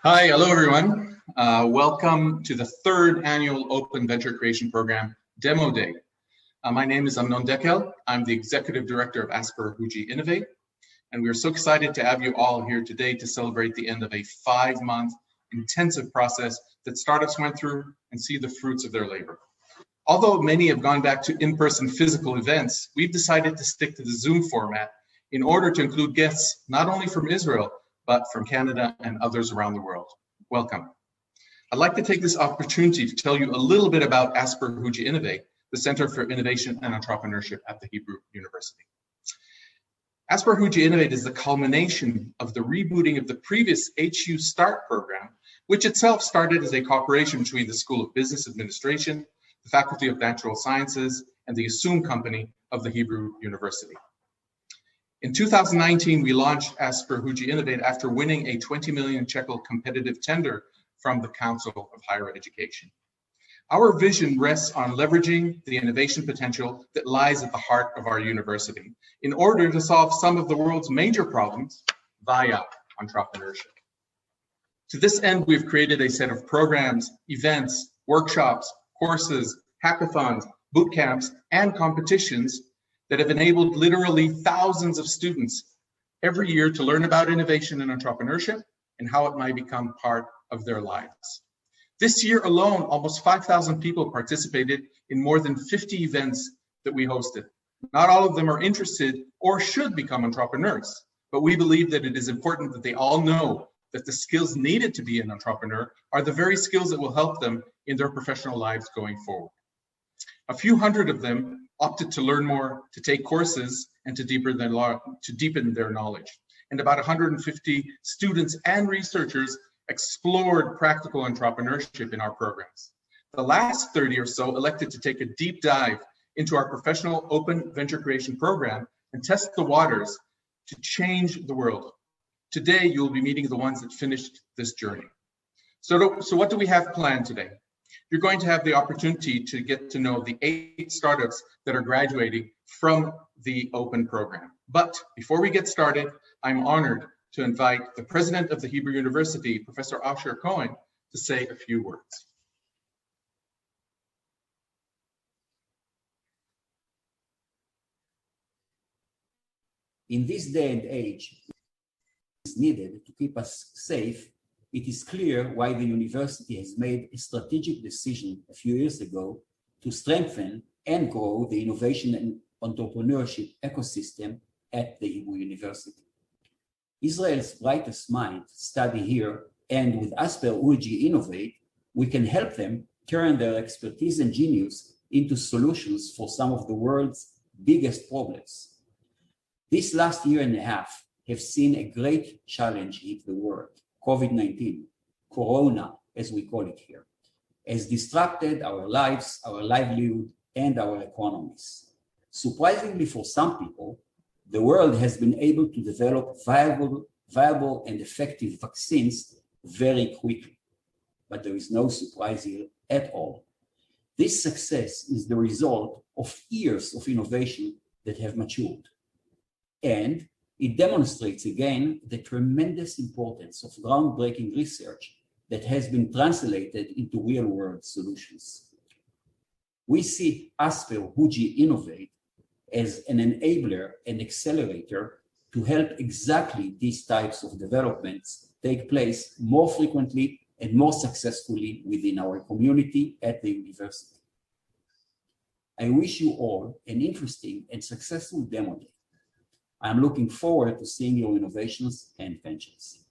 Hi, hello everyone. Welcome to the third annual Open Venture Creation Program Demo Day. My name is Amnon Dekel. I'm the Executive Director of ASPER HUJI Innovate, and we're so excited to have you all here today to celebrate the end of a 5-month intensive process that startups went through and see the fruits of their labor. Although many have gone back to in-person physical events, we've decided to stick to the Zoom format in order to include guests not only from Israel, but from Canada and others around the world. Welcome. I'd like to take this opportunity to tell you a little bit about ASPER HUJI Innovate, the Center for Innovation and Entrepreneurship at the Hebrew University. ASPER HUJI Innovate is the culmination of the rebooting of the previous HU START program, which itself started as a cooperation between the School of Business Administration, the Faculty of Natural Sciences, and the Assume Company of the Hebrew University. In 2019, we launched ASPER HUJI Innovate after winning a 20 million shekel competitive tender from the Council of Higher Education. Our vision rests on leveraging the innovation potential that lies at the heart of our university in order to solve some of the world's major problems via entrepreneurship. To this end, we've created a set of programs, events, workshops, courses, hackathons, boot camps, and competitions that have enabled literally thousands of students every year to learn about innovation and entrepreneurship and how it might become part of their lives. This year alone, almost 5,000 people participated in more than 50 events that we hosted. Not all of them are interested or should become entrepreneurs, but we believe that it is important that they all know that the skills needed to be an entrepreneur are the very skills that will help them in their professional lives going forward. A few hundred of them opted to learn more, to take courses, and to deepen their knowledge. And about 150 students and researchers explored practical entrepreneurship in our programs. The last 30 or so elected to take a deep dive into our professional open venture creation program and test the waters to change the world. Today, you'll be meeting the ones that finished this journey. So what do we have planned today? You're going to have the opportunity to get to know the 8 startups that are graduating from the open program. But before we get started, I'm honored to invite the president of the Hebrew University, Professor Asher Cohen, to say a few words. In this day and age, it is needed to keep us safe. It is clear why the university has made a strategic decision a few years ago to strengthen and grow the innovation and entrepreneurship ecosystem at the Hebrew University. Israel's brightest minds study here, and with ASPER HUJI Innovate, we can help them turn their expertise and genius into solutions for some of the world's biggest problems. This last year and a half have seen a great challenge hit the world. COVID-19, Corona, as we call it here, has disrupted our lives, our livelihood, and our economies. Surprisingly for some people, the world has been able to develop viable and effective vaccines very quickly, but there is no surprise here at all. This success is the result of years of innovation that have matured, and it demonstrates again the tremendous importance of groundbreaking research that has been translated into real-world solutions. We see ASPER HUJI Innovate as an enabler and accelerator to help exactly these types of developments take place more frequently and more successfully within our community at the university. I wish you all an interesting and successful demo day. I'm looking forward to seeing your innovations and ventures.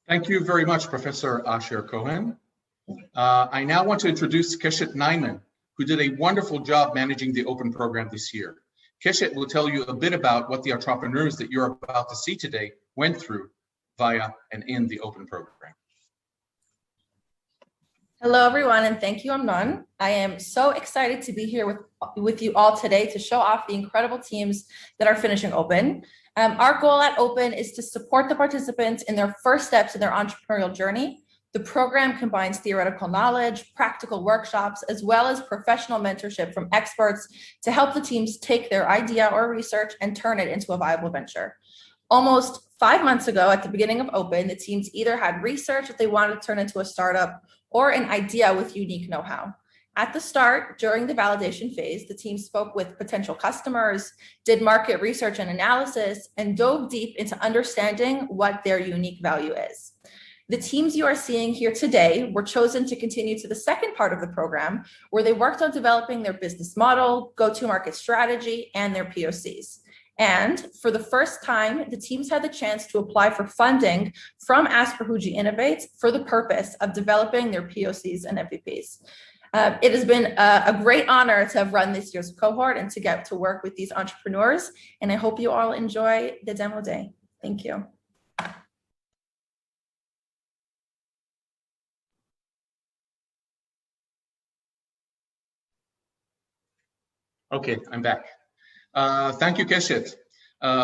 Thank you very much, Professor Asher Cohen. I now want to introduce Keshet Nyman, who did a wonderful job managing the open program this year. Keshet will tell you a bit about what the entrepreneurs that you're about to see today went through via and in the open program. Hello, everyone, and thank you, Amnon. I am so excited to be here with you all today to show off the incredible teams that are finishing Open. Our goal at Open is to support the participants in their first steps in their entrepreneurial journey. The program combines theoretical knowledge, practical workshops, as well as professional mentorship from experts to help the teams take their idea or research and turn it into a viable venture. Almost 5 months ago, at the beginning of Open, the teams either had research that they wanted to turn into a startup or an idea with unique know-how. At the start, during the validation phase, the team spoke with potential customers, did market research and analysis, and dove deep into understanding what their unique value is. The teams you are seeing here today were chosen to continue to the second part of the program, where they worked on developing their business model, go-to-market strategy, and their POCs. And for the first time, the teams had the chance to apply for funding from ASPER HUJI Innovate for the purpose of developing their POCs and MVPs. It has been a great honor to have run this year's cohort and to get to work with these entrepreneurs. And I hope you all enjoy the demo day. Thank you. Okay, I'm back. Thank you, Keshet.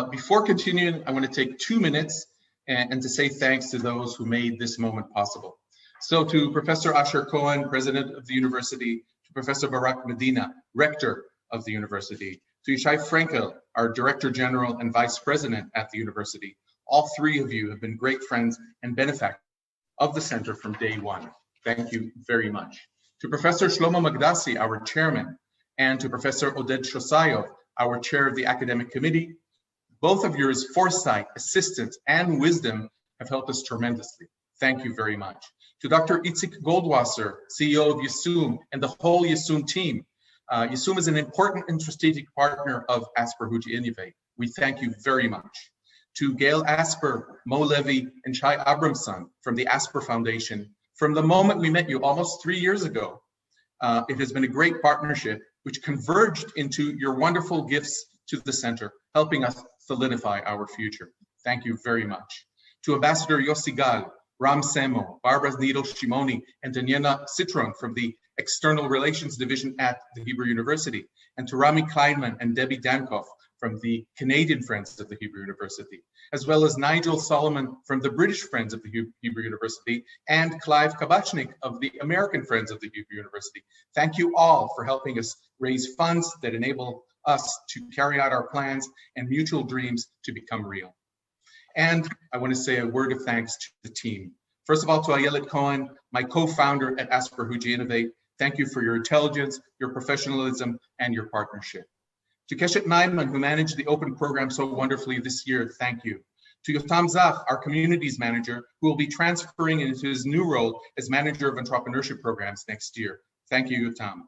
Before continuing, I want to take 2 minutes and to say thanks to those who made this moment possible. So to Professor Asher Cohen, President of the University, to Professor Barak Medina, Rector of the University, to Yishai Frankel, our Director General and Vice President at the University. All three of you have been great friends and benefactors of the Center from day one. Thank you very much. To Professor Shlomo Magdassi, our Chairman, and to Professor Oded Shosayo, our Chair of the Academic Committee, both of your foresight, assistance, and wisdom have helped us tremendously. Thank you very much. To Dr. Itzik Goldwasser, CEO of Yesum, and the whole Yesum team. Yesum is an important and strategic partner of ASPER HUJI Innovate. We thank you very much. To Gail Asper, Mo Levy, and Shai Abramson from the ASPER Foundation, from the moment we met you almost 3 years ago, it has been a great partnership which converged into your wonderful gifts to the center, helping us solidify our future. Thank you very much. To Ambassador Yossi Gal, Ram Semo, Barbara Needle Shimoni, and Daniela Citron from the External Relations Division at the Hebrew University, and to Rami Kleinman and Debbie Dankoff from the Canadian Friends of the Hebrew University, as well as Nigel Solomon from the British Friends of the Hebrew University, and Clive Kabachnik of the American Friends of the Hebrew University. Thank you all for helping us raise funds that enable us to carry out our plans and mutual dreams to become real. And I want to say a word of thanks to the team. First of all, to Ayelet Cohen, my co-founder at ASPER HUJI Innovate. Thank you for your intelligence, your professionalism, and your partnership. To Keshet Naiman, who managed the Open program so wonderfully this year, thank you. To Yotam Zach, our communities manager, who will be transferring into his new role as manager of entrepreneurship programs next year. Thank you, Yotam.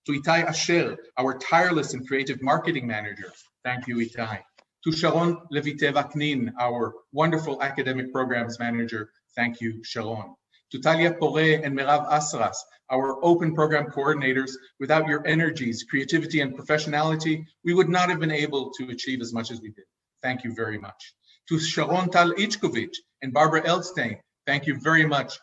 To Itai Asher, our tireless and creative marketing manager. Thank you, Itai. To Sharon Levite-Vaknin, our wonderful academic programs manager. Thank you, Sharon. To Talia Poré and Merav Asras, our open program coordinators. Without your energies, creativity, and professionality, we would not have been able to achieve as much as we did. Thank you very much. To Sharon Tal-Ichkovich and Barbara Eldstein, thank you very much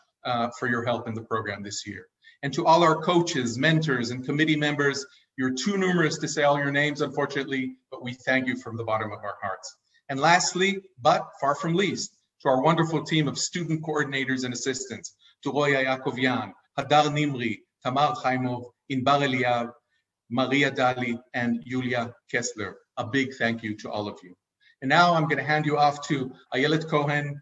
for your help in the program this year. And to all our coaches, mentors, and committee members, you're too numerous to say all your names, unfortunately, but we thank you from the bottom of our hearts. And lastly, but far from least, to our wonderful team of student coordinators and assistants, to Roya Yakovian, Hadar Nimri, Tamar Chaimov, Inbar Eliav, Maria Dali, and Yulia Kessler. A big thank you to all of you. And now I'm going to hand you off to Ayelet Cohen,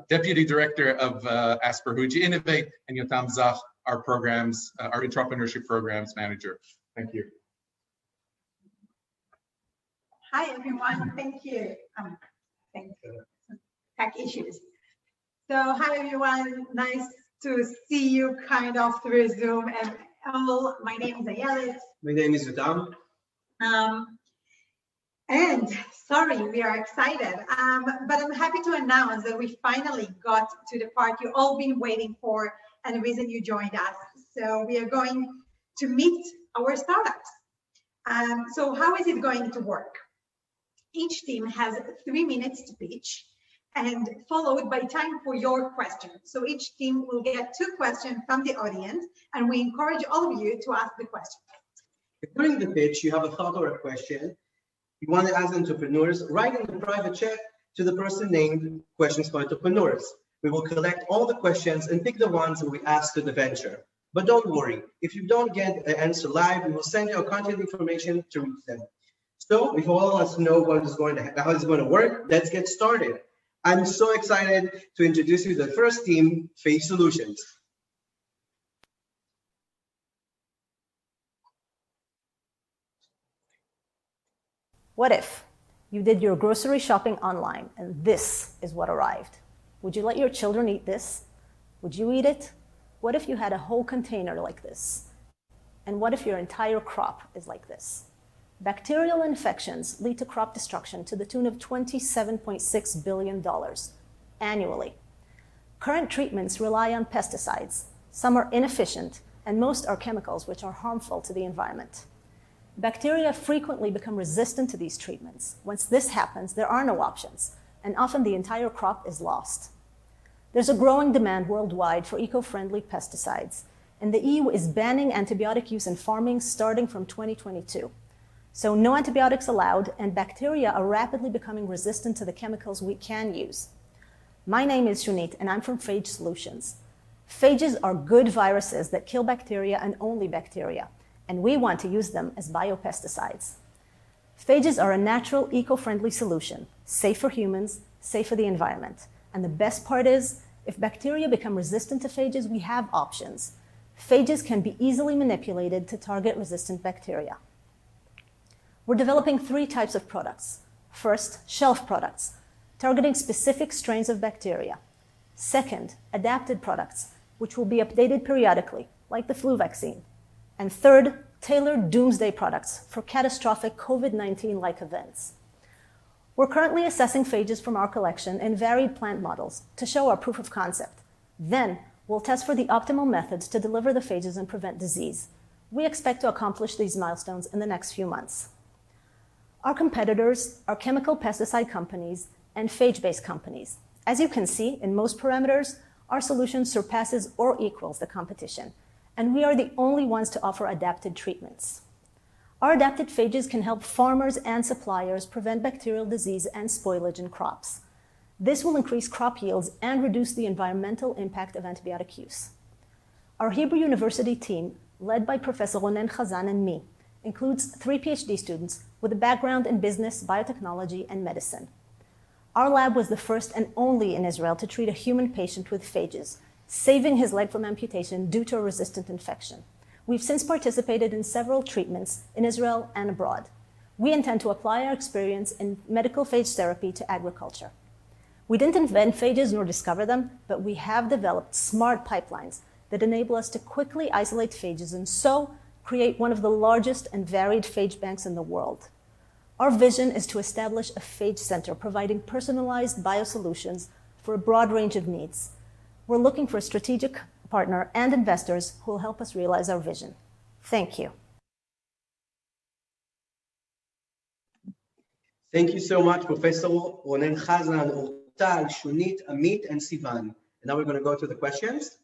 Deputy Director of ASPER HUJI Innovate, and Yotam Zach, our entrepreneurship programs manager. Thank you. Hi, everyone. Thank you. Thank you. Tech issues. So hi, everyone. Nice to see you kind of through Zoom. And my name is Ayelet. My name is Yotam. And sorry, we are excited. But I'm happy to announce that we finally got to the part you've all been waiting for and the reason you joined us. So we are going to meet our startups. So how is it going to work? Each team has 3 minutes to pitch and followed by time for your questions. So each team will get 2 questions from the audience, and we encourage all of you to ask the question. During the pitch, you have a thought or a question you want to ask entrepreneurs, write in the private chat to the person named Questions for Entrepreneurs. We will collect all the questions and pick the ones that we ask to the venture. But don't worry, if you don't get an answer live, we will send you our contact information to reach them. So if all of us know how it's going to work, let's get started. I'm so excited to introduce you to the first team, Phage Solutions. What if you did your grocery shopping online and this is what arrived? Would you let your children eat this? Would you eat it? What if you had a whole container like this? And what if your entire crop is like this? Bacterial infections lead to crop destruction to the tune of $27.6 billion annually. Current treatments rely on pesticides. Some are inefficient, and most are chemicals which are harmful to the environment. Bacteria frequently become resistant to these treatments. Once this happens, there are no options, and often the entire crop is lost. There's a growing demand worldwide for eco-friendly pesticides, and the EU is banning antibiotic use in farming starting from 2022. So no antibiotics allowed, and bacteria are rapidly becoming resistant to the chemicals we can use. My name is Shunit, and I'm from Phage Solutions. Phages are good viruses that kill bacteria and only bacteria, and we want to use them as biopesticides. Phages are a natural, eco-friendly solution, safe for humans, safe for the environment. And the best part is, if bacteria become resistant to phages, we have options. Phages can be easily manipulated to target resistant bacteria. We're developing 3 types of products. First, shelf products, targeting specific strains of bacteria. Second, adapted products, which will be updated periodically, like the flu vaccine. And third, tailored doomsday products for catastrophic COVID-19-like events. We're currently assessing phages from our collection in varied plant models to show our proof of concept. Then, we'll test for the optimal methods to deliver the phages and prevent disease. We expect to accomplish these milestones in the next few months. Our competitors are chemical pesticide companies and phage-based companies. As you can see, in most parameters, our solution surpasses or equals the competition, and we are the only ones to offer adapted treatments. Our adapted phages can help farmers and suppliers prevent bacterial disease and spoilage in crops. This will increase crop yields and reduce the environmental impact of antibiotic use. Our Hebrew University team, led by Professor Ronen Chazan and me, includes 3 PhD students with a background in business, biotechnology, and medicine. Our lab was the first and only in Israel to treat a human patient with phages, saving his leg from amputation due to a resistant infection. We've since participated in several treatments in Israel and abroad. We intend to apply our experience in medical phage therapy to agriculture. We didn't invent phages nor discover them, but we have developed smart pipelines that enable us to quickly isolate phages and so create one of the largest and varied phage banks in the world. Our vision is to establish a phage center providing personalized biosolutions for a broad range of needs. We're looking for a strategic partner and investors who will help us realize our vision. Thank you. Thank you so much, Professor Ronen Chazan, Ortal, Shunit, Amit, and Sivan. And now we're going to go to the questions.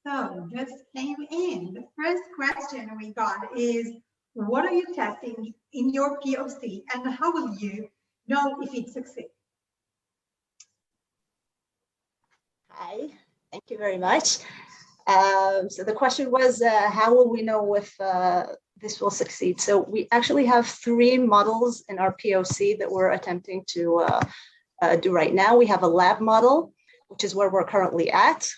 So just came in. The first question we got is, what are you testing in your POC and how will you know if it succeeds? Hi, thank you very much. So the question was, how will we know if this will succeed? So we actually have 3 models in our POC that we're attempting to do right now. We have a lab model, which is where we're currently at.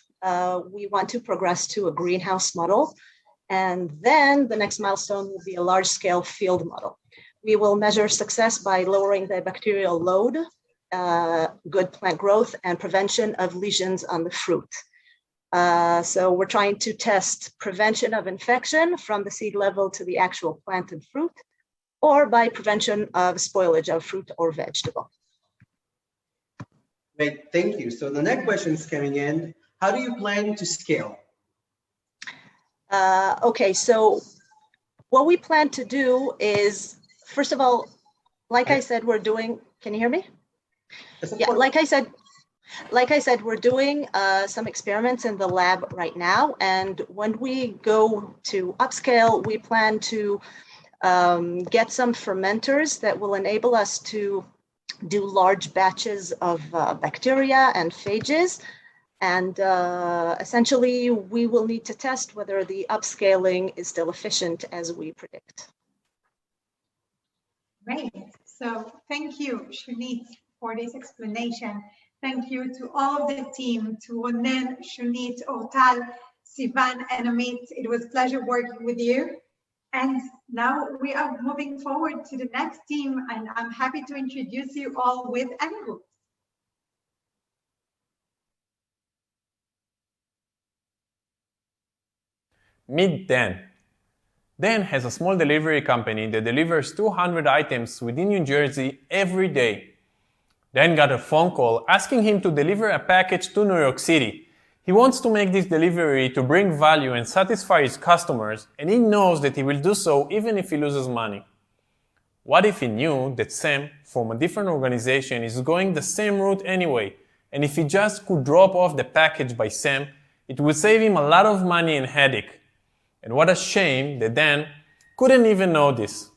We want to progress to a greenhouse model. And then the next milestone will be a large-scale field model. We will measure success by lowering the bacterial load, good plant growth, and prevention of lesions on the fruit. So we're trying to test prevention of infection from the seed level to the actual plant and fruit, or by prevention of spoilage of fruit or vegetable. Great, thank you. So the next question is coming in. How do you plan to scale? Okay, so what we plan to do is, first of all, like I said, we're doing, can you hear me? Yeah, like I said, we're doing some experiments in the lab right now. And when we go to upscale, we plan to get some fermenters that will enable us to do large batches of bacteria and phages. And essentially, we will need to test whether the upscaling is still efficient as we predict. Great. So thank you, Shunit, for this explanation. Thank you to all of the team, to Ronen, Shunit, Ortal, Sivan, and Amit. It was a pleasure working with you. And now we are moving forward to the next team, and I'm happy to introduce you all with Andrew. Meet Dan. Dan has a small delivery company that delivers 200 items within New Jersey every day. Dan got a phone call asking him to deliver a package to New York City. He wants to make this delivery to bring value and satisfy his customers, and he knows that he will do so even if he loses money. What if he knew that Sam from a different organization is going the same route anyway, and if he just could drop off the package by Sam, it would save him a lot of money and headache. And what a shame that Dan couldn't even know this.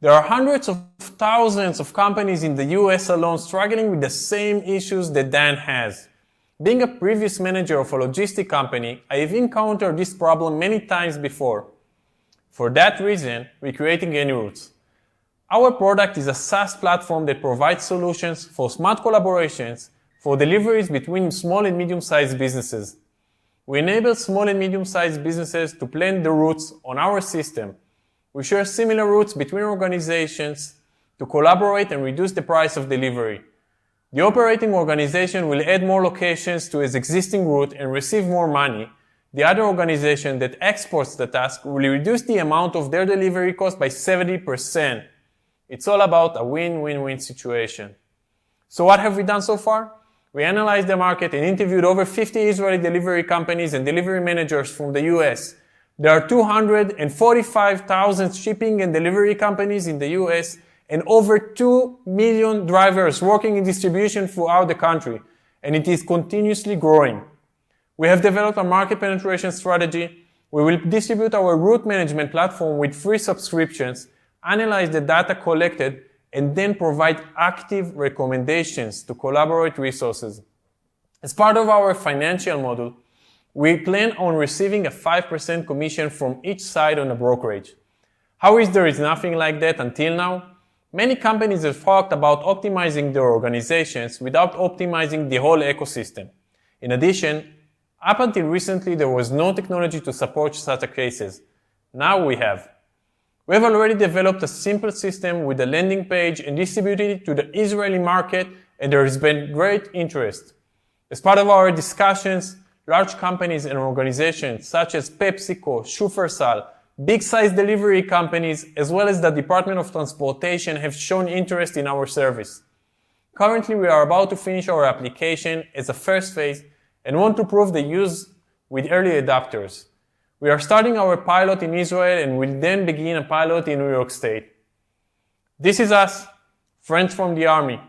There are hundreds of thousands of companies in the US alone struggling with the same issues that Dan has. Being a previous manager of a logistic company, I have encountered this problem many times before. For that reason, we're creating AnyRoutes. Our product is a SaaS platform that provides solutions for smart collaborations for deliveries between small and medium-sized businesses. We enable small and medium-sized businesses to plan the routes on our system. We share similar routes between organizations to collaborate and reduce the price of delivery. The operating organization will add more locations to its existing route and receive more money. The other organization that exports the task will reduce the amount of their delivery cost by 70%. It's all about a win-win-win situation. So what have we done so far? We analyzed the market and interviewed over 50 Israeli delivery companies and delivery managers from the US. There are 245,000 shipping and delivery companies in the US and over 2 million drivers working in distribution throughout the country, and it is continuously growing. We have developed a market penetration strategy. We will distribute our route management platform with free subscriptions, analyze the data collected, and then provide active recommendations to collaborate resources. As part of our financial model, we plan on receiving a 5% commission from each side on a brokerage. How is there is nothing like that until now? Many companies have talked about optimizing their organizations without optimizing the whole ecosystem. In addition, up until recently, there was no technology to support such cases. Now we have. We have already developed a simple system with a landing page and distributed it to the Israeli market, and there has been great interest. As part of our discussions, large companies and organizations such as PepsiCo, Shufersal, big-size delivery companies, as well as the Department of Transportation have shown interest in our service. Currently, we are about to finish our application as a first phase and want to prove the use with early adopters. We are starting our pilot in Israel and will then begin a pilot in New York State. This is us, friends from the Army.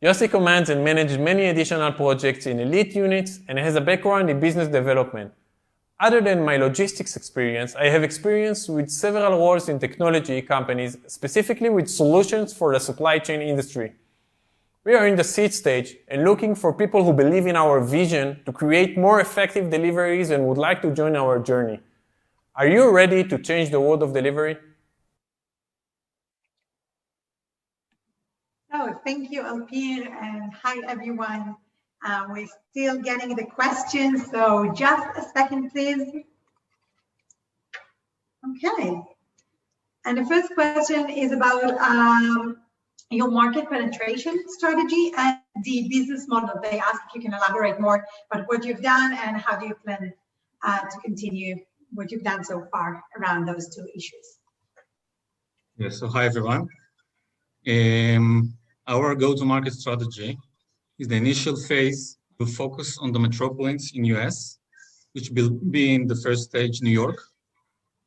Yossi commands and manages many additional projects in elite units and has a background in business development. Other than my logistics experience, I have experience with several roles in technology companies, specifically with solutions for the supply chain industry. We are in the seed stage and looking for people who believe in our vision to create more effective deliveries and would like to join our journey. Are you ready to change the world of delivery? Oh, thank you, Alpir, and hi, everyone. We're still getting the questions, so just a second, please. Okay. And the first question is about your market penetration strategy and the business model. They ask if you can elaborate more about what you've done and how do you plan to continue what you've done so far around those two issues. Yes, so hi, everyone. Our go-to-market strategy is the initial phase will focus on the metropolis in US, which will be in the first stage, New York.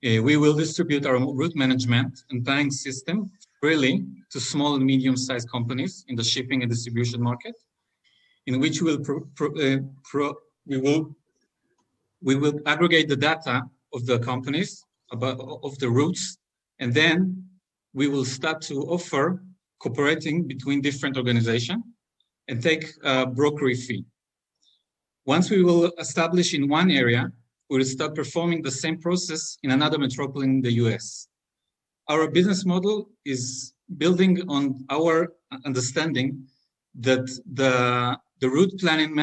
We will distribute our route management and planning system freely to small and medium-sized companies in the shipping and distribution market, in which we will aggregate the data of the companies of the routes, and then we will start to offer cooperating between different organizations and take a brokerage fee. Once we will establish in one area, we will start performing the same process in another metropolis in the US. Our business model is building on our understanding that the route planning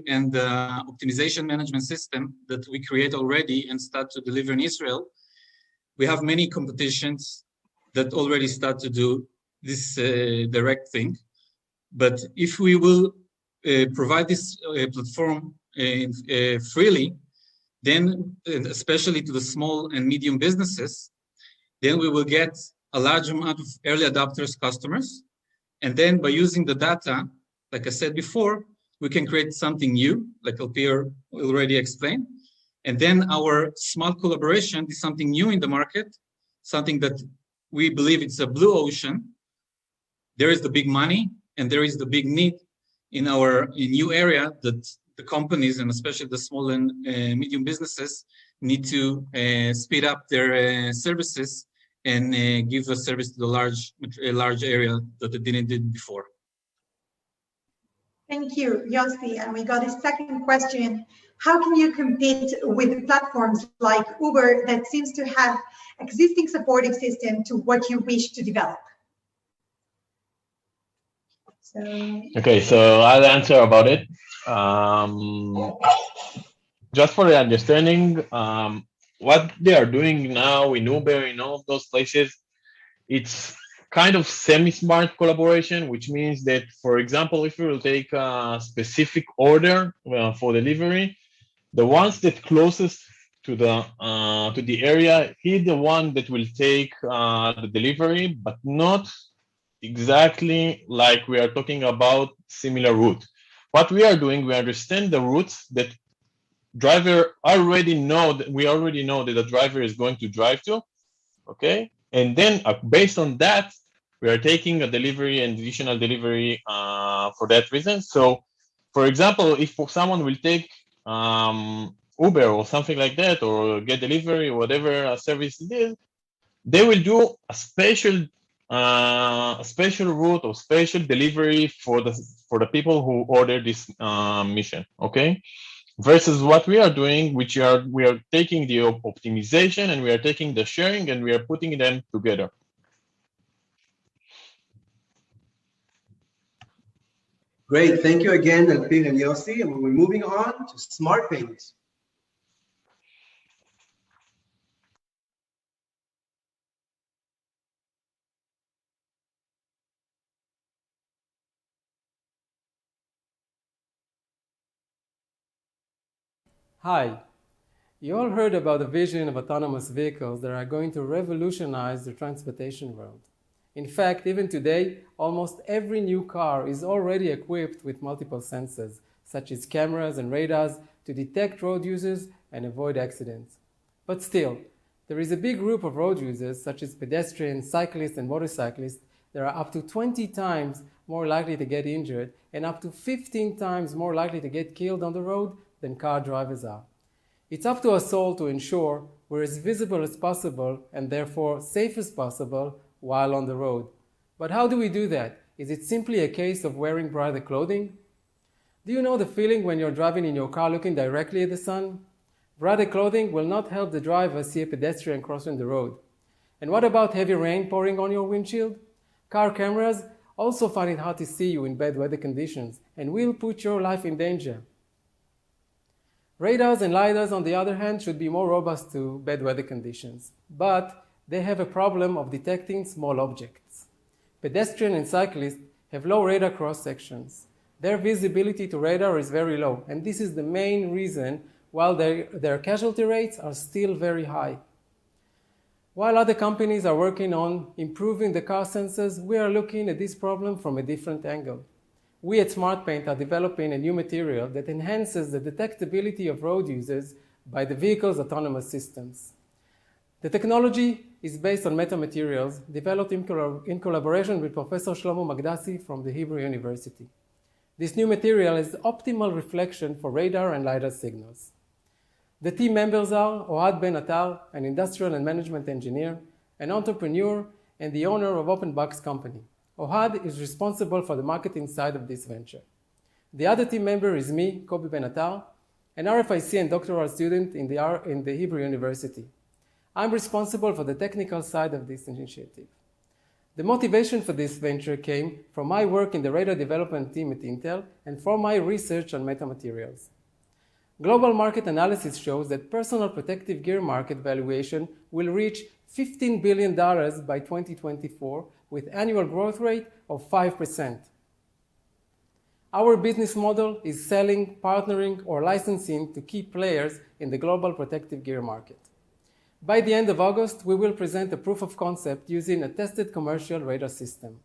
and the optimization management system that we create already and start to deliver in Israel, we have many competitions that already start to do this direct thing. But if we will provide this platform freely, then, especially to the small and medium businesses, then we will get a large amount of early adopters customers. And then by using the data, like I said before, we can create something new, like Alpir already explained. And then our smart collaboration is something new in the market, something that we believe it's a blue ocean. There is the big money and there is the big need in our new area that the companies and especially the small and medium businesses need to speed up their services and give a service to the large area that they didn't do before. Thank you, Yossi. And we got a second question. How can you compete with platforms like Uber that seems to have existing supportive system to what you wish to develop? Okay, so I'll answer about it. Just for the understanding, what they are doing now in Uber, in all of those places, it's kind of semi-smart collaboration, which means that, for example, if you will take a specific order for delivery, the ones that closest to the area, he's the one that will take the delivery, but not exactly like we are talking about similar route. What we are doing, we understand the routes that driver already know that we already know that the driver is going to drive to, okay? And then based on that, we are taking a delivery and additional delivery for that reason. So, for example, if someone will take Uber or something like that, or get delivery, or whatever service it is, they will do a special route or special delivery for the people who order this mission, okay? Versus what we are doing, which we are taking the optimization and we are taking the sharing and we are putting them together. Great, thank you again, Alpir and Yossi. And we're moving on to smart payments. Hi, you all heard about the vision of autonomous vehicles that are going to revolutionize the transportation world. In fact, even today, almost every new car is already equipped with multiple sensors, such as cameras and radars, to detect road users and avoid accidents. But still, there is a big group of road users, such as pedestrians, cyclists, and motorcyclists, that are up to 20 times more likely to get injured and up to 15 times more likely to get killed on the road than car drivers are. It's up to us all to ensure we're as visible as possible and therefore safe as possible while on the road. But how do we do that? Is it simply a case of wearing brighter clothing? Do you know the feeling when you're driving in your car looking directly at the sun? Brighter clothing will not help the driver see a pedestrian crossing the road. And what about heavy rain pouring on your windshield? Car cameras also find it hard to see you in bad weather conditions and will put your life in danger. Radars and LiDARs, on the other hand, should be more robust to bad weather conditions, but they have a problem of detecting small objects. Pedestrians and cyclists have low radar cross-sections. Their visibility to radar is very low, and this is the main reason why their casualty rates are still very high. While other companies are working on improving the car sensors, we are looking at this problem from a different angle. We at SmartPaint are developing a new material that enhances the detectability of road users by the vehicle's autonomous systems. The technology is based on metamaterials developed in collaboration with Professor Shlomo Magdassi from the Hebrew University. This new material is optimal reflection for radar and LiDAR signals. The team members are Ohad Ben Atar, an industrial and management engineer, an entrepreneur, and the owner of OpenBox company. Ohad is responsible for the marketing side of this venture. The other team member is me, Kobi Ben Atar, an RFIC and doctoral student in the Hebrew University. I'm responsible for the technical side of this initiative. The motivation for this venture came from my work in the radar development team at Intel and from my research on metamaterials. Global market analysis shows that personal protective gear market valuation will reach $15 billion by 2024 with annual growth rate of 5%. Our business model is selling, partnering, or licensing to key players in the global protective gear market. By the end of August, we will present a proof of concept using a tested commercial radar system.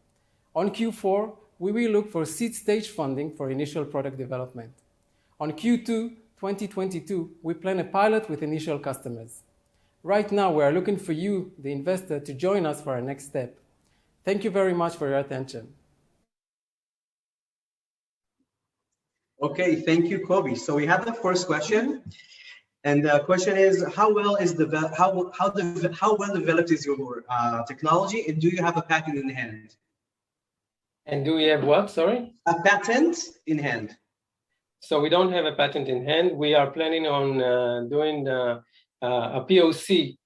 On Q4, we will look for seed stage funding for initial product development. On Q2 2022, we plan a pilot with initial customers. Right now, we are looking for you, the investor, to join us for our next step. Thank you very much for your attention. Okay, thank you, Kobe. So we have the first question, and the question is: how well developed is your technology, and do you have a patent in hand? And do we have what? Sorry. A patent in hand. So we don't have a patent in hand. We are planning on doing a POC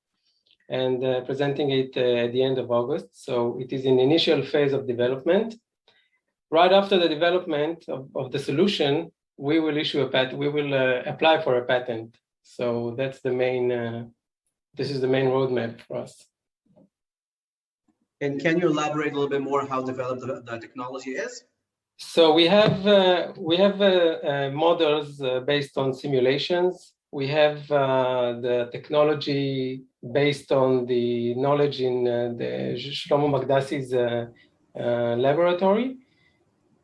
and presenting it at the end of August. So it is in initial phase of development. Right after the development of the solution, we will issue a patent. We will apply for a patent. So that's the main. This is the main roadmap for us. And can you elaborate a little bit more how developed the technology is? So we have models based on simulations. We have the technology based on the knowledge in the Shlomo Magdassi's laboratory.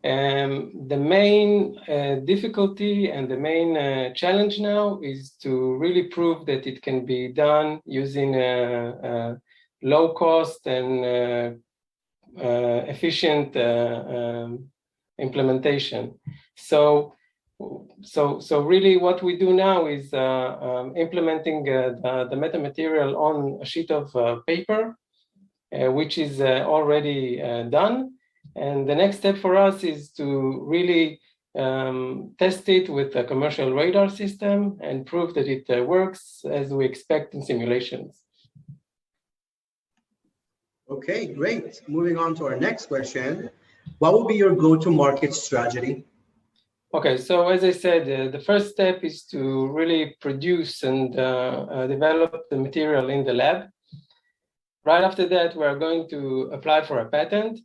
The main difficulty and the main challenge now is to really prove that it can be done using low cost and efficient implementation. So really what we do now is implementing the metamaterial on a sheet of paper, which is already done. And the next step for us is to really test it with a commercial radar system and prove that it works as we expect in simulations. Okay, great. Moving on to our next question. What will be your go-to-market strategy? Okay, so as I said, the first step is to really produce and develop the material in the lab. Right after that, we are going to apply for a patent.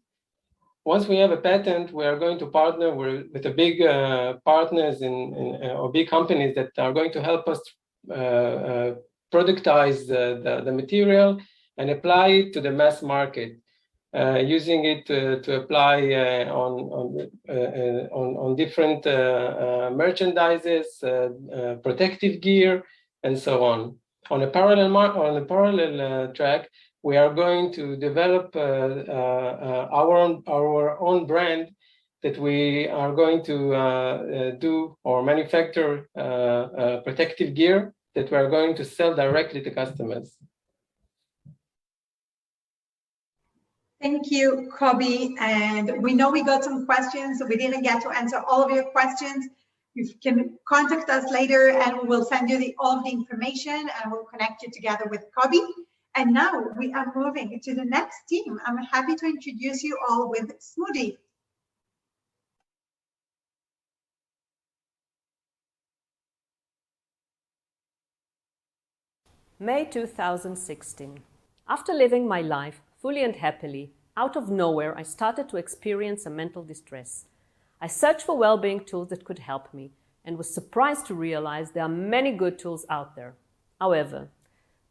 Once we have a patent, we are going to partner with the big partners or big companies that are going to help us productize the material and apply it to the mass market, using it to apply on different merchandises, protective gear, and so on. On a parallel track, we are going to develop our own brand that we are going to do or manufacture protective gear that we are going to sell directly to customers. Thank you, Kobe. And we know we got some questions, so we didn't get to answer all of your questions. You can contact us later and we will send you all of the information and we'll connect you together with Kobe. And now we are moving to the next team. I'm happy to introduce you all with Smoothie. May 2016. After living my life fully and happily, out of nowhere, I started to experience a mental distress. I searched for well-being tools that could help me and was surprised to realize there are many good tools out there. However,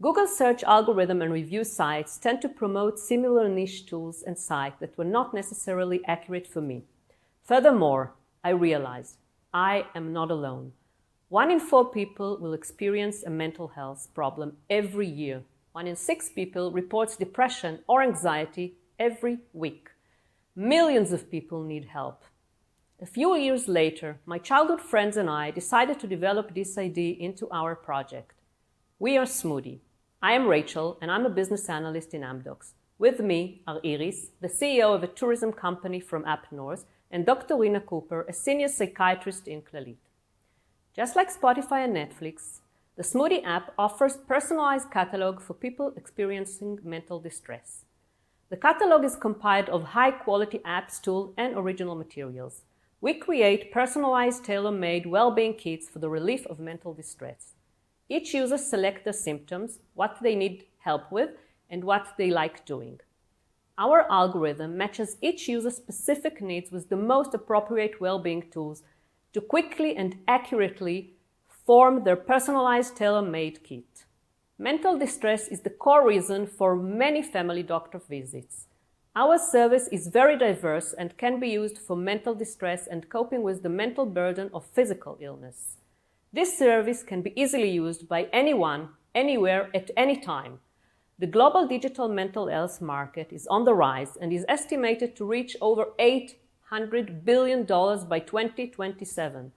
Google search algorithm and review sites tend to promote similar niche tools and sites that were not necessarily accurate for me. Furthermore, I realized I am not alone. 1 in 4 people will experience a mental health problem every year. 1 in 6 people reports depression or anxiety every week. Millions of people need help. A few years later, my childhood friends and I decided to develop this idea into our project. We are Smoothie. I am Rachel, and I'm a business analyst in Amdocs. With me are Iris, the CEO of a tourism company from up north, and Dr. Rina Cooper, a senior psychiatrist in Clalit. Just like Spotify and Netflix, the Smoothie app offers personalized catalog for people experiencing mental distress. The catalog is compiled of high-quality apps, tools, and original materials. We create personalized, tailor-made well-being kits for the relief of mental distress. Each user selects their symptoms, what they need help with, and what they like doing. Our algorithm matches each user's specific needs with the most appropriate well-being tools to quickly and accurately form their personalized, tailor-made kit. Mental distress is the core reason for many family doctor visits. Our service is very diverse and can be used for mental distress and coping with the mental burden of physical illness. This service can be easily used by anyone, anywhere, at any time. The global digital mental health market is on the rise and is estimated to reach over $800 billion by 2027.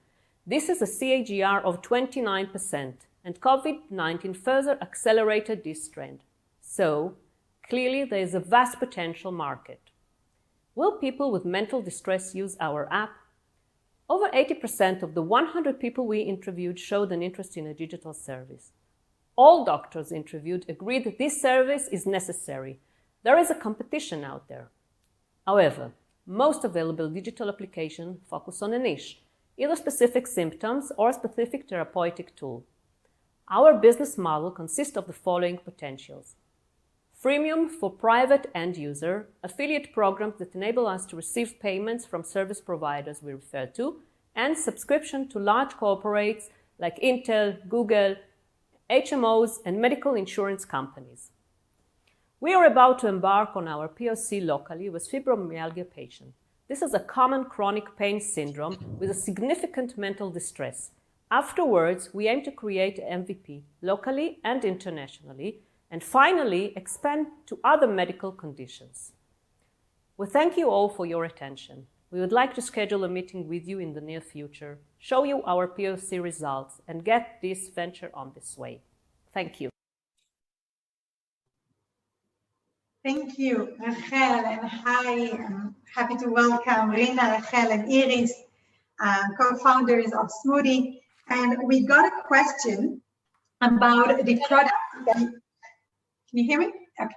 This is a CAGR of 29%, and COVID-19 further accelerated this trend. So, clearly there is a vast potential market. Will people with mental distress use our app? Over 80% of the 100 people we interviewed showed an interest in a digital service. All doctors interviewed agreed that this service is necessary. There is a competition out there. However, most available digital applications focus on a niche, either specific symptoms or a specific therapeutic tool. Our business model consists of the following potentials: freemium for private end user, affiliate programs that enable us to receive payments from service providers we refer to, and subscription to large corporates like Intel, Google, HMOs, and medical insurance companies. We are about to embark on our POC locally with fibromyalgia patients. This is a common chronic pain syndrome with a significant mental distress. Afterwards, we aim to create an MVP locally and internationally, and finally expand to other medical conditions. We thank you all for your attention. We would like to schedule a meeting with you in the near future, show you our POC results, and get this venture on this way. Thank you. Thank you, Rachel, and hi. I'm happy to welcome Rina, Rachel, and Iris, co-founders of Smoothie. And we got a question about the product. Can you hear me? Okay.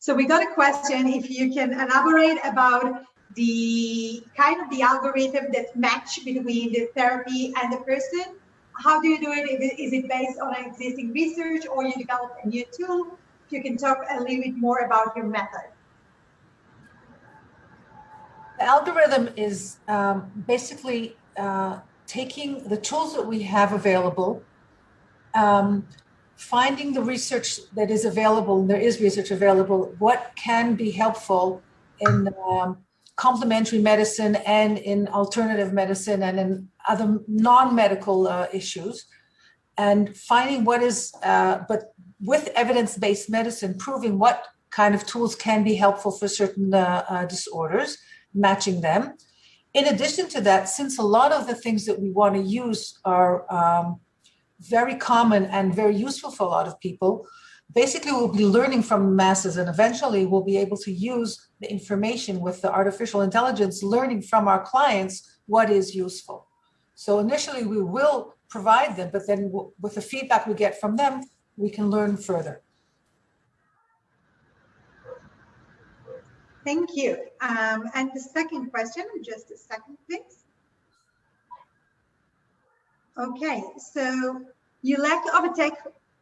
So we got a question if you can elaborate about the kind of the algorithm that match between the therapy and the person. How do you do it? Is it based on existing research or you develop a new tool? If you can talk a little bit more about your method. The algorithm is basically taking the tools that we have available, finding the research that is available, and there is research available, what can be helpful in complementary medicine and in alternative medicine and in other non-medical issues, and finding what is, but with evidence-based medicine, proving what kind of tools can be helpful for certain disorders, matching them. In addition to that, since a lot of the things that we want to use are very common and very useful for a lot of people, basically we'll be learning from masses, and eventually we'll be able to use the information with the artificial intelligence, learning from our clients what is useful. So initially we will provide them, but then with the feedback we get from them, we can learn further. Thank you. And the second question, just a second, please. Okay, so you lack of a tech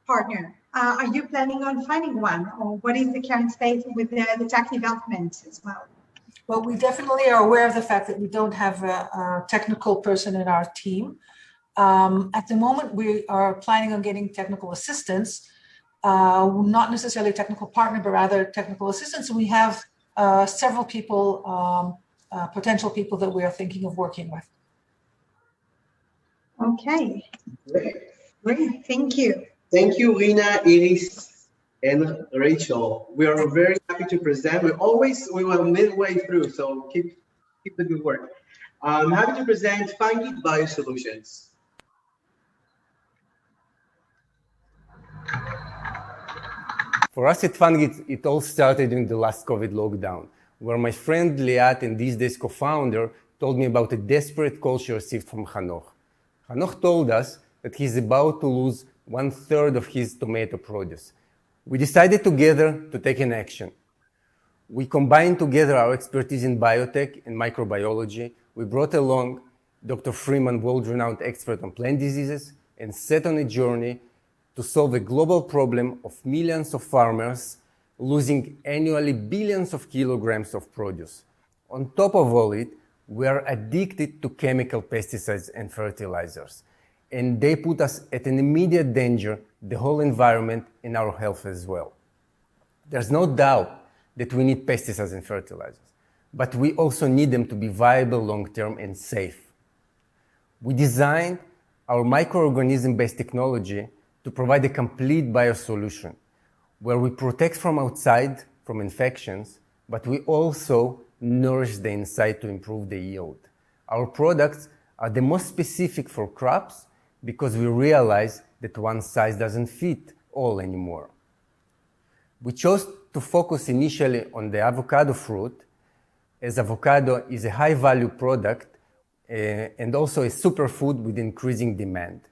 partner. Are you planning on finding one, or what is the current state with the tech development as well? Well, we definitely are aware of the fact that we don't have a technical person in our team. At the moment, we are planning on getting technical assistance, not necessarily a technical partner, but rather technical assistance. We have several people, potential people that we are thinking of working with. Okay, great, thank you. Thank you, Rina, Iris, and Rachel. We are very happy to present. We were midway through, so keep the good work. I'm happy to present Fangit Biosolutions. For us at Fangit, it all started in the last COVID lockdown, where my friend Liat and these days co-founder told me about a desperate call she received from Hanoch. Hanoch told us that he's about to lose 1/3 of his tomato produce. We decided together to take an action. We combined together our expertise in biotech and microbiology. We brought along Dr. Freeman, world-renowned expert on plant diseases, and set on a journey to solve a global problem of millions of farmers losing annually billions of kilograms of produce. On top of all it, we are addicted to chemical pesticides and fertilizers, and they put us at an immediate danger, the whole environment and our health as well. There's no doubt that we need pesticides and fertilizers, but we also need them to be viable long-term and safe. We designed our microorganism-based technology to provide a complete biosolution where we protect from outside from infections, but we also nourish the inside to improve the yield. Our products are the most specific for crops because we realize that one size doesn't fit all anymore. We chose to focus initially on the avocado fruit, as avocado is a high-value product and also a superfood with increasing demand.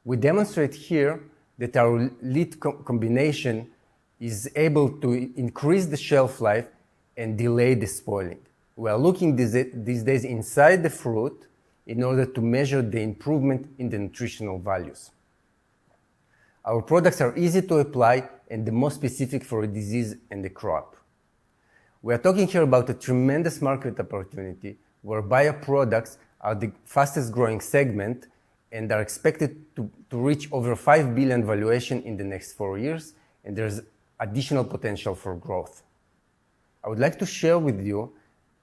We demonstrate here that our lead combination is able to increase the shelf life and delay the spoiling. We are looking these days inside the fruit in order to measure the improvement in the nutritional values. Our products are easy to apply and the most specific for a disease and the crop. We are talking here about a tremendous market opportunity where bioproducts are the fastest growing segment and are expected to reach over 5 billion valuation in the next 4 years, and there's additional potential for growth. I would like to share with you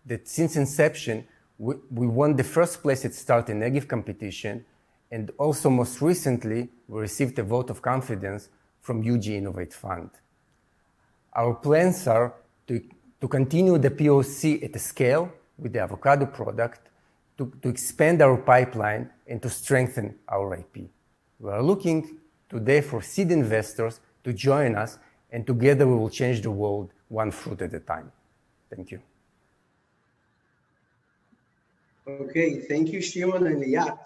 that since inception, we won the first place at Start and Negev competition, and also most recently, we received a vote of confidence from Huji Innovate Fund. Our plans are to continue the POC at a scale with the avocado product, to expand our pipeline and to strengthen our IP. We are looking today for seed investors to join us, and together we will change the world one fruit at a time. Thank you. Okay, thank you, Shimon and Liat.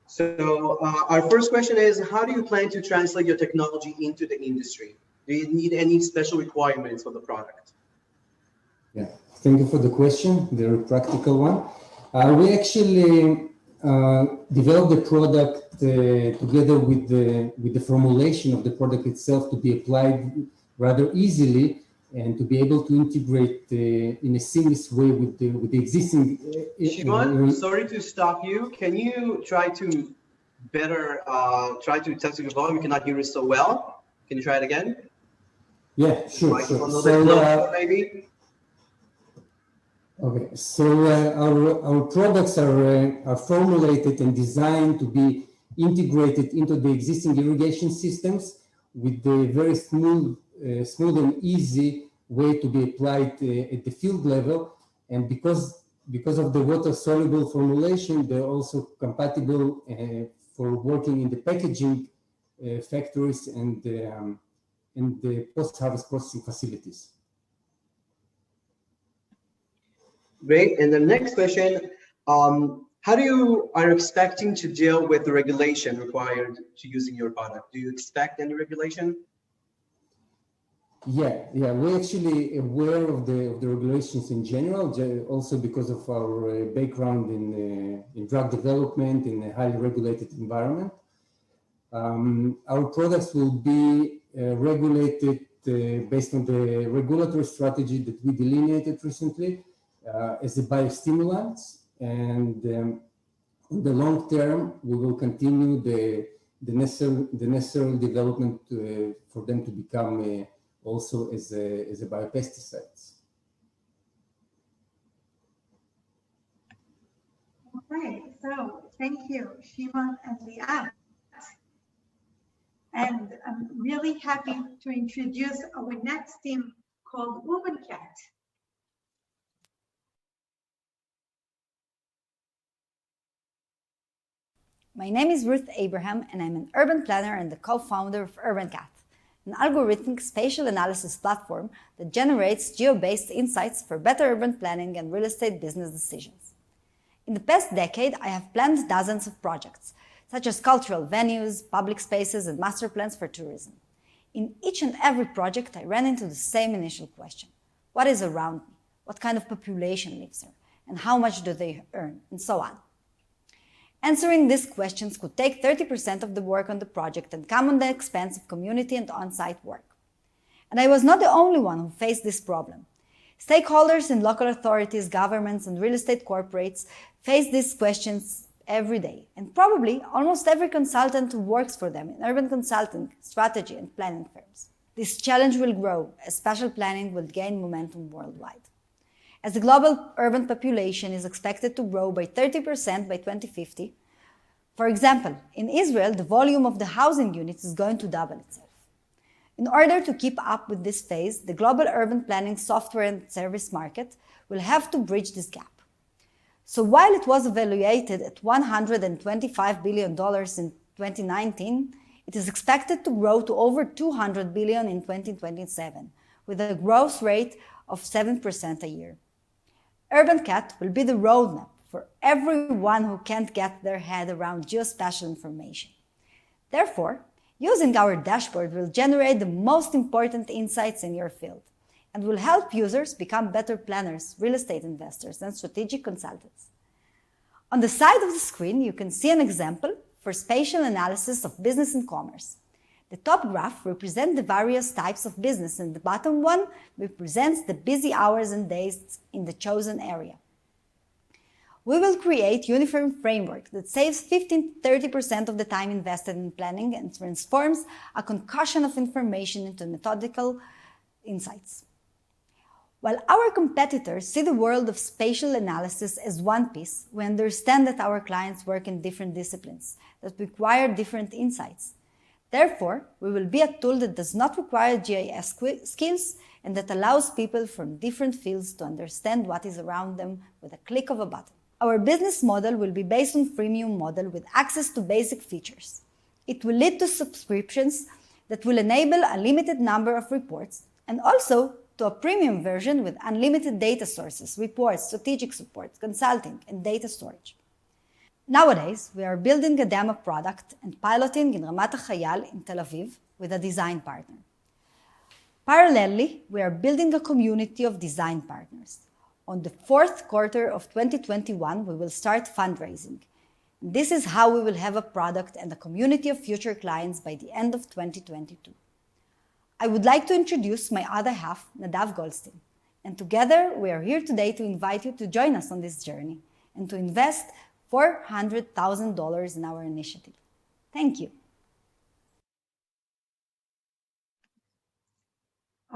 So our first question is, how do you plan to translate your technology into the industry? Do you need any special requirements for the product? Yeah, thank you for the question, very practical one. We actually developed the product together with the formulation of the product itself to be applied rather easily and to be able to integrate in a seamless way with the existing. Shimon, sorry to stop you. Can you try to test your volume? We cannot hear you so well. Can you try it again? Yeah, sure. So, maybe. Okay, so our products are formulated and designed to be integrated into the existing irrigation systems with the very smooth and easy way to be applied at the field level. And because of the water-soluble formulation, they're also compatible for working in the packaging factories and the post-harvest processing facilities. Great. And the next question, how are you expecting to deal with the regulation required to using your product? Do you expect any regulation? Yeah, we're actually aware of the regulations in general, also because of our background in drug development in a highly regulated environment. Our products will be regulated based on the regulatory strategy that we delineated recently as a biostimulant, and in the long term, we will continue the necessary development for them to become also as a biopesticides. Okay, so thank you, Shimon and Liat. And I'm really happy to introduce our next team called Urban Cat. My name is Ruth Abraham, and I'm an urban planner and the co-founder of Urban Cat, an algorithmic spatial analysis platform that generates geo-based insights for better urban planning and real estate business decisions. In the past decade, I have planned dozens of projects, such as cultural venues, public spaces, and master plans for tourism. In each and every project, I ran into the same initial question: What is around me? What kind of population lives there? And how much do they earn? And so on. Answering these questions could take 30% of the work on the project and come on the expense of community and on-site work. And I was not the only one who faced this problem. Stakeholders in local authorities, governments, and real estate corporates face these questions every day, and probably almost every consultant who works for them in urban consulting, strategy, and planning firms. This challenge will grow as spatial planning will gain momentum worldwide. As the global urban population is expected to grow by 30% by 2050, for example, in Israel, the volume of the housing units is going to double itself. In order to keep up with this phase, the global urban planning software and service market will have to bridge this gap. So while it was evaluated at $125 billion in 2019, it is expected to grow to over $200 billion in 2027, with a growth rate of 7% a year. UrbanCat will be the roadmap for everyone who can't get their head around geospatial information. Therefore, using our dashboard will generate the most important insights in your field and will help users become better planners, real estate investors, and strategic consultants. On the side of the screen, you can see an example for spatial analysis of business and commerce. The top graph represents the various types of business, and the bottom one represents the busy hours and days in the chosen area. We will create a uniform framework that saves 15–30% of the time invested in planning and transforms a concussion of information into methodical insights. While our competitors see the world of spatial analysis as one piece, we understand that our clients work in different disciplines that require different insights. Therefore, we will be a tool that does not require GIS skills and that allows people from different fields to understand what is around them with a click of a button. Our business model will be based on a freemium model with access to basic features. It will lead to subscriptions that will enable a limited number of reports and also to a premium version with unlimited data sources, reports, strategic support, consulting, and data storage. Nowadays, we are building a demo product and piloting in Ramat HaChayal in Tel Aviv with a design partner. Parallelly, we are building a community of design partners. On the fourth quarter of 2021, we will start fundraising. This is how we will have a product and a community of future clients by the end of 2022. I would like to introduce my other half, Nadav Goldstein. And together, we are here today to invite you to join us on this journey and to invest $400,000 in our initiative. Thank you.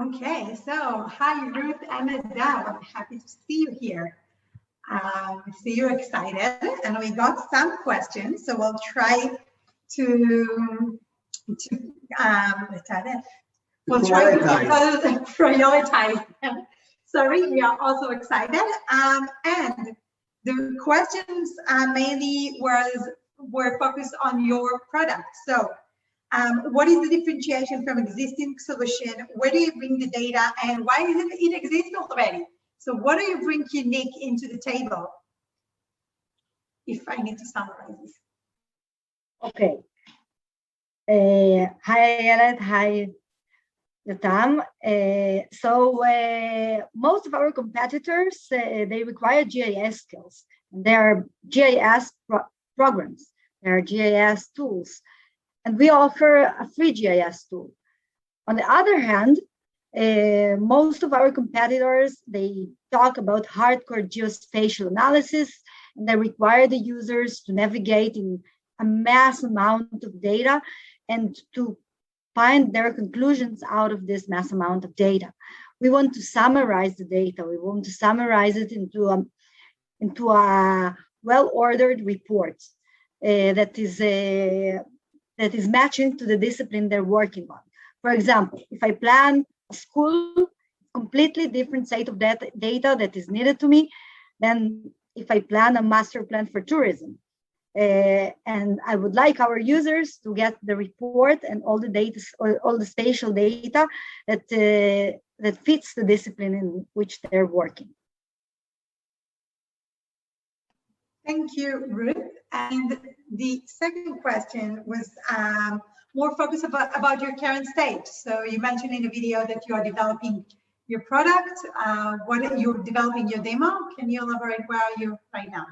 Okay, so hi Ruth and Nadav, happy to see you here. I see you're excited and we got some questions, so we'll try to prioritize. Sorry, we are also excited. And the questions mainly were focused on your product. So what is the differentiation from existing solution? Where do you bring the data and why does it exist already? So what do you bring unique into the table? If I need to summarize this. Okay. Hi, Ayelet. Hi, Yotam. Most of our competitors, they require GIS skills. There are GIS programs, there are GIS tools, and we offer a free GIS tool. On the other hand, most of our competitors, they talk about hardcore geospatial analysis, and they require the users to navigate in a mass amount of data and to find their conclusions out of this mass amount of data. We want to summarize the data. We want to summarize it into a well-ordered report that is matching to the discipline they're working on. For example, if I plan a school, completely different set of data that is needed to me than if I plan a master plan for tourism. And I would like our users to get the report and all the data, all the spatial data that fits the discipline in which they're working. Thank you, Ruth. And the second question was more focused about your current state. So you mentioned in the video that you are developing your product. What you're developing your demo. Can you elaborate where are you right now?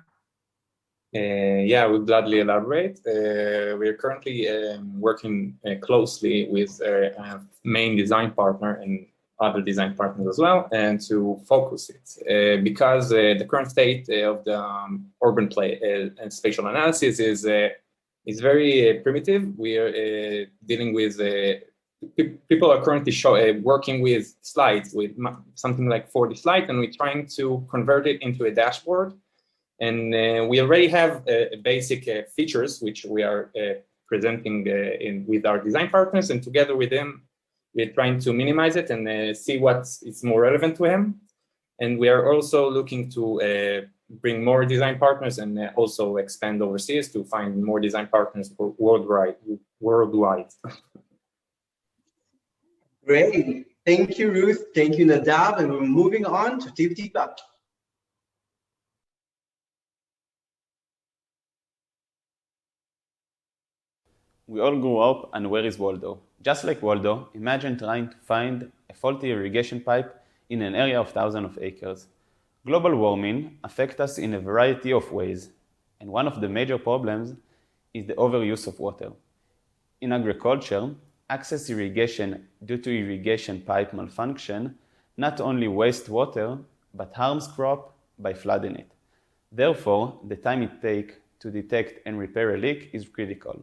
Yeah, we'll gladly elaborate. We are currently working closely with our main design partner and other design partners as well, and to focus it. Because the current state of the urban play and spatial analysis is very primitive. We are dealing with people are currently working with slides, with something like 40 slides, and we're trying to convert it into a dashboard. And we already have basic features which we are presenting with our design partners, and together with them, we're trying to minimize it and see what is more relevant to him. And we are also looking to bring more design partners and also expand overseas to find more design partners worldwide. Great. Thank you, Ruth. Thank you, Nadav. And we're moving on to Tip Tip Up. We all grew up, and where is Waldo? Just like Waldo, imagine trying to find a faulty irrigation pipe in an area of thousands of acres. Global warming affects us in a variety of ways, and one of the major problems is the overuse of water. In agriculture, excess irrigation due to irrigation pipe malfunction not only wastes water, but harms crop by flooding it. Therefore, the time it takes to detect and repair a leak is critical.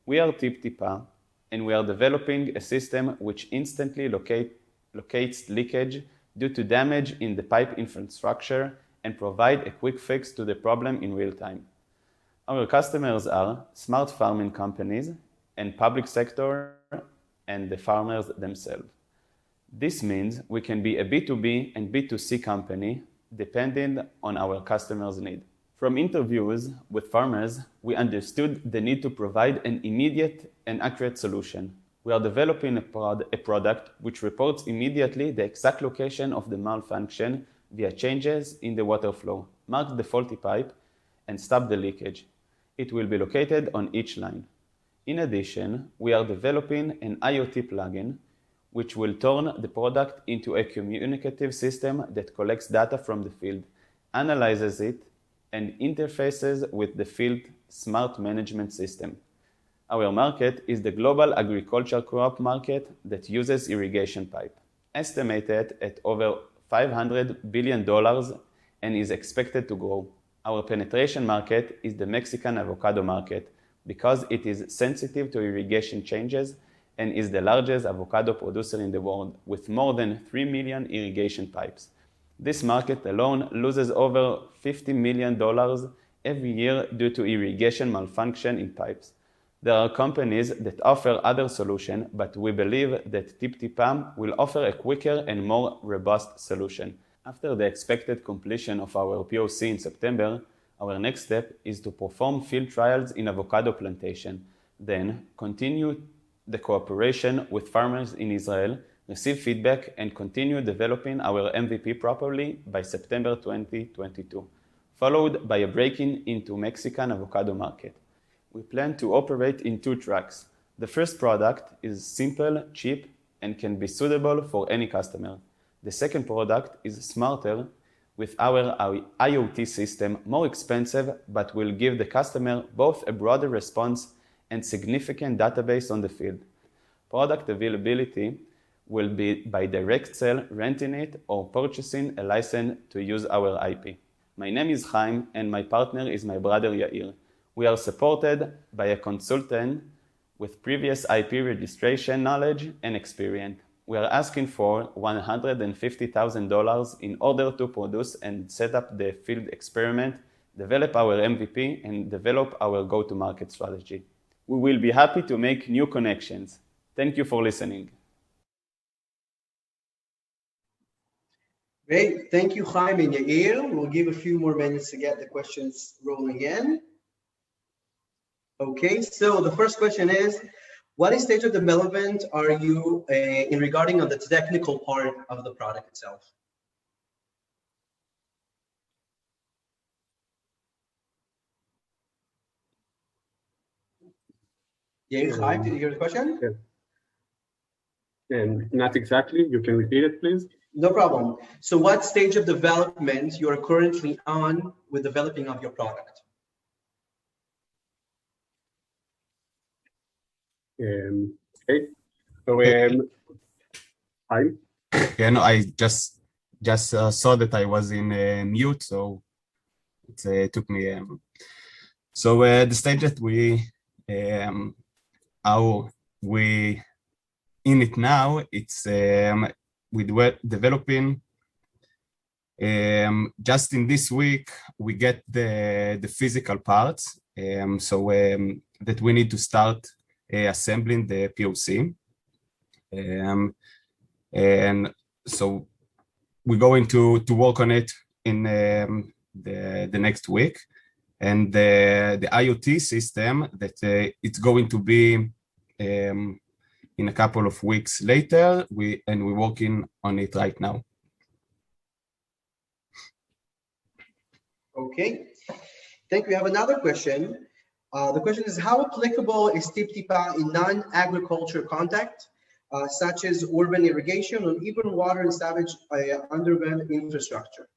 We are Tip Tipa, and we are developing a system which instantly locates leakage due to damage in the pipe infrastructure and provide a quick fix to the problem in real time. Our customers are smart farming companies and public sector and the farmers themselves. This means we can be a B2B and B2C company depending on our customers' need. From interviews with farmers, we understood the need to provide an immediate and accurate solution. We are developing a product which reports immediately the exact location of the malfunction via changes in the water flow, marks the faulty pipe, and stops the leakage. It will be located on each line. In addition, we are developing an IoT plugin which will turn the product into a communicative system that collects data from the field, analyzes it, and interfaces with the field smart management system. Our market is the global agriculture crop market that uses irrigation pipe, estimated at over $500 billion and is expected to grow. Our penetration market is the Mexican avocado market because it is sensitive to irrigation changes and is the largest avocado producer in the world with more than 3 million irrigation pipes. This market alone loses over $50 million every year due to irrigation malfunction in pipes. There are companies that offer other solutions, but we believe that Tip Tipam will offer a quicker and more robust solution. After the expected completion of our POC in September, our next step is to perform field trials in avocado plantation, then continue the cooperation with farmers in Israel, receive feedback, and continue developing our MVP properly by September 2022, followed by a break-in into Mexican avocado market. We plan to operate in 2 tracks. The first product is simple, cheap, and can be suitable for any customer. The second product is smarter, with our IoT system more expensive, but will give the customer both a broader response and significant database on the field. Product availability will be by direct sale, renting it, or purchasing a license to use our IP. My name is Chaim, and my partner is my brother Yair. We are supported by a consultant with previous IP registration knowledge and experience. We are asking for $150,000 in order to produce and set up the field experiment, develop our MVP, and develop our go-to-market strategy. We will be happy to make new connections. Thank you for listening. Great. Thank you, Chaim and Yair. We'll give a few more minutes to get the questions rolling in. Okay, so the first question is, what stage of development are you in regarding on the technical part of the product itself? Yair, Chaim, did you hear the question? Yeah. Not exactly. You can repeat it, please. No problem. So what stage of development you are currently on with developing of your product? Okay. So, hi. Yeah, no, I just saw that I was in mute, so it took me. So the stage that we in it now, it's we're developing. Just in this week, we get the physical parts, that we need to start assembling the POC. And so we're going to work on it in the next week. And the IoT system that it's going to be in a couple of weeks later, we're working on it right now. Okay, thank you. We have another question. The question is, how applicable is TIP-TIPA in non-agriculture context, such as urban irrigation or even water and sewage underground infrastructure?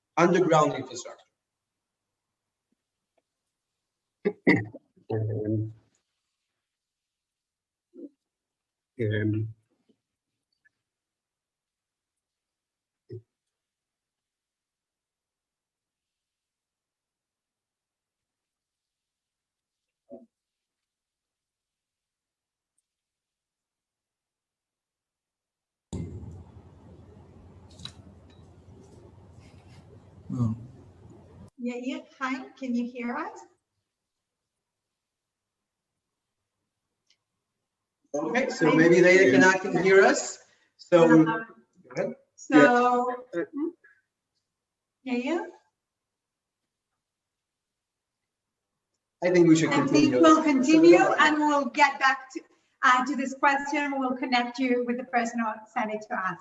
Yeah, hi, can you hear us? Okay, so maybe they cannot hear us. So, go ahead. So, yeah. I think we should continue. I think we'll continue and we'll get back to this question. We'll connect you with the person who sent it to us.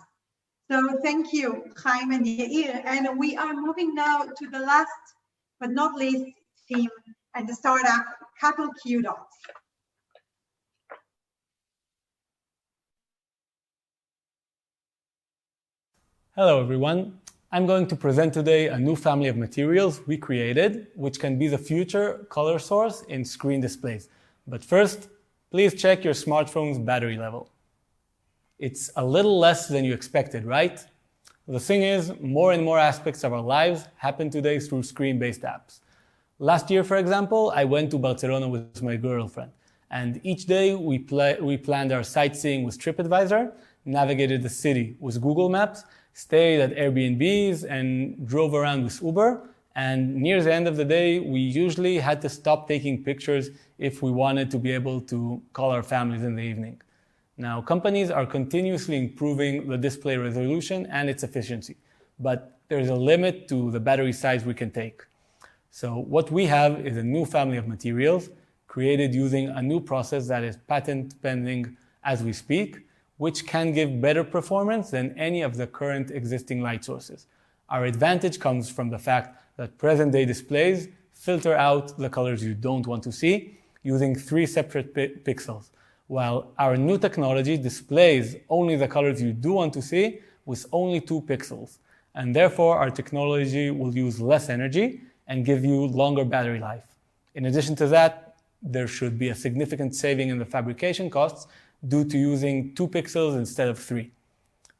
So thank you, Chaim and Yair. And we are moving now to the last but not least team and the startup, Cattle Q-Dots. Hello everyone. I'm going to present today a new family of materials we created, which can be the future color source in screen displays. But first, please check your smartphone's battery level. It's a little less than you expected, right? The thing is, more and more aspects of our lives happen today through screen-based apps. Last year, for example, I went to Barcelona with my girlfriend, and each day we planned our sightseeing with TripAdvisor, navigated the city with Google Maps, stayed at Airbnbs, and drove around with Uber. And near the end of the day, we usually had to stop taking pictures if we wanted to be able to call our families in the evening. Now, companies are continuously improving the display resolution and its efficiency, but there's a limit to the battery size we can take. So what we have is a new family of materials created using a new process that is patent pending as we speak, which can give better performance than any of the current existing light sources. Our advantage comes from the fact that present-day displays filter out the colors you don't want to see using 3 separate pixels, while our new technology displays only the colors you do want to see with only 2 pixels. And therefore, our technology will use less energy and give you longer battery life. In addition to that, there should be a significant saving in the fabrication costs due to using 2 pixels instead of 3.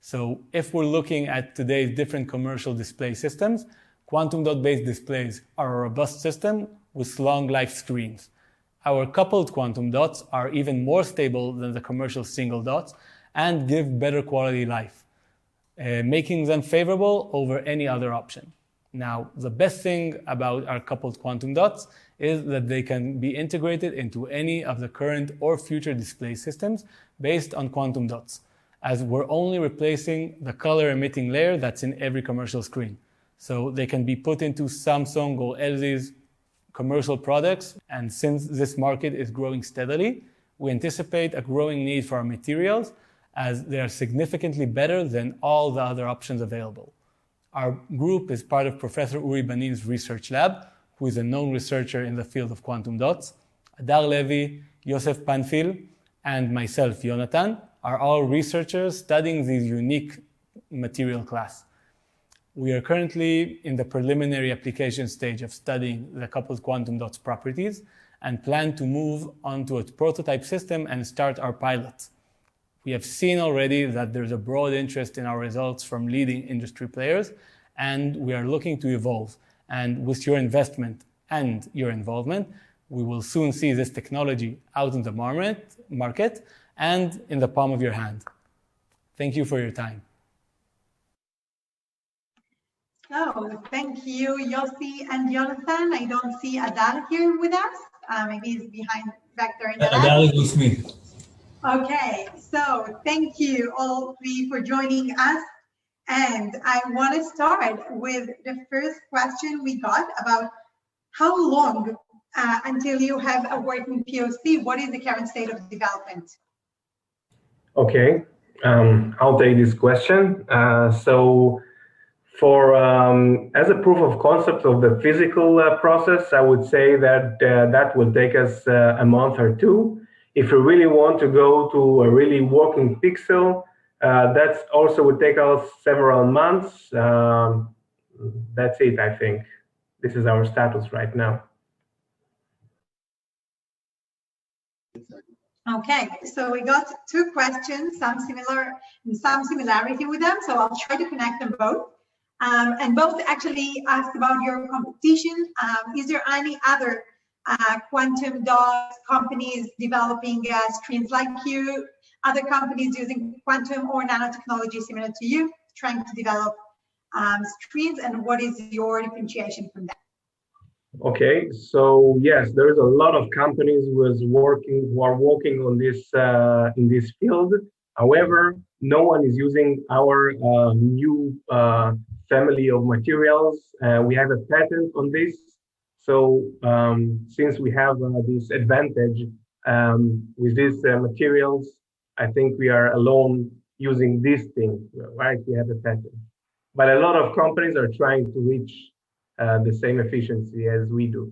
So if we're looking at today's different commercial display systems, quantum dot-based displays are a robust system with long life screens. Our coupled quantum dots are even more stable than the commercial single dots and give better quality life, making them favorable over any other option. Now, the best thing about our coupled quantum dots is that they can be integrated into any of the current or future display systems based on quantum dots, as we're only replacing the color emitting layer that's in every commercial screen. So they can be put into Samsung or LG's commercial products, and since this market is growing steadily, we anticipate a growing need for our materials as they are significantly better than all the other options available. Our group is part of Professor Uri Banin's research lab, who is a known researcher in the field of quantum dots. Adar Levy, Yosef Panfil, and myself, Yonatan, are all researchers studying this unique material class. We are currently in the preliminary application stage of studying the coupled quantum dots properties and plan to move onto a prototype system and start our pilot. We have seen already that there's a broad interest in our results from leading industry players, and we are looking to evolve. And with your investment and your involvement, we will soon see this technology out in the market and in the palm of your hand. Thank you for your time. Oh, thank you, Yossi and Jonathan. I don't see Adar here with us. Maybe he's behind back there in the lab. Adar is with me. Okay, so thank you all three for joining us. And I want to start with the first question we got about how long until you have a working POC? What is the current state of development? Okay, I'll take this question. So for as a proof of concept of the physical process, I would say that that will take us a month or two. If you really want to go to a really working pixel, that's also would take us several months. That's it, I think. This is our status right now. Okay, so we got two questions, some similarity with them. So I'll try to connect them both. And both actually asked about your competition. Is there any other quantum dots companies developing screens like you? Other companies using quantum or nanotechnology similar to you, trying to develop screens, and what is your differentiation from that? Okay, so yes, there's a lot of companies who are working on this in this field. However, no one is using our new family of materials. We have a patent on this. So since we have this advantage with these materials, I think we are alone using this thing, right? We have a patent. But a lot of companies are trying to reach the same efficiency as we do.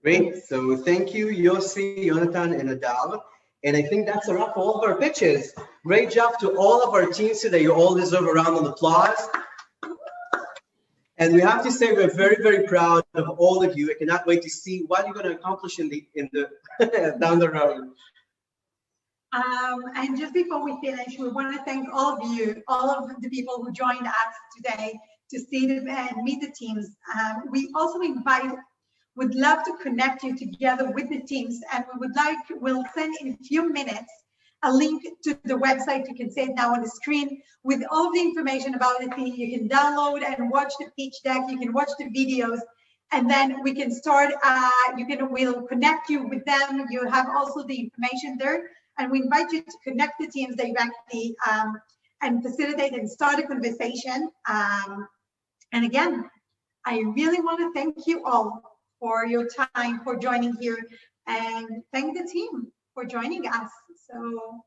Great. So thank you, Yossi, Jonathan, and Adar. And I think that's a wrap for all of our pitches. Great job to all of our teams today. You all deserve a round of applause. And we have to say we're very, very proud of all of you. I cannot wait to see what you're going to accomplish in the down the road. And just before we finish, we want to thank all of you, all of the people who joined us today to see them and meet the teams. We also would love to connect you together with the teams, and we'll send in a few minutes a link to the website. You can see it now on the screen with all the information about the team. You can download and watch the pitch deck. You can watch the videos, and then we can start. We'll connect you with them. You have also the information there, and we invite you to connect the teams directly and facilitate and start a conversation. And again, I really want to thank you all for your time, for joining here, and thank the team for joining us. So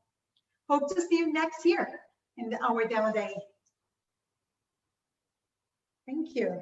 hope to see you next year in our demo day. Thank you.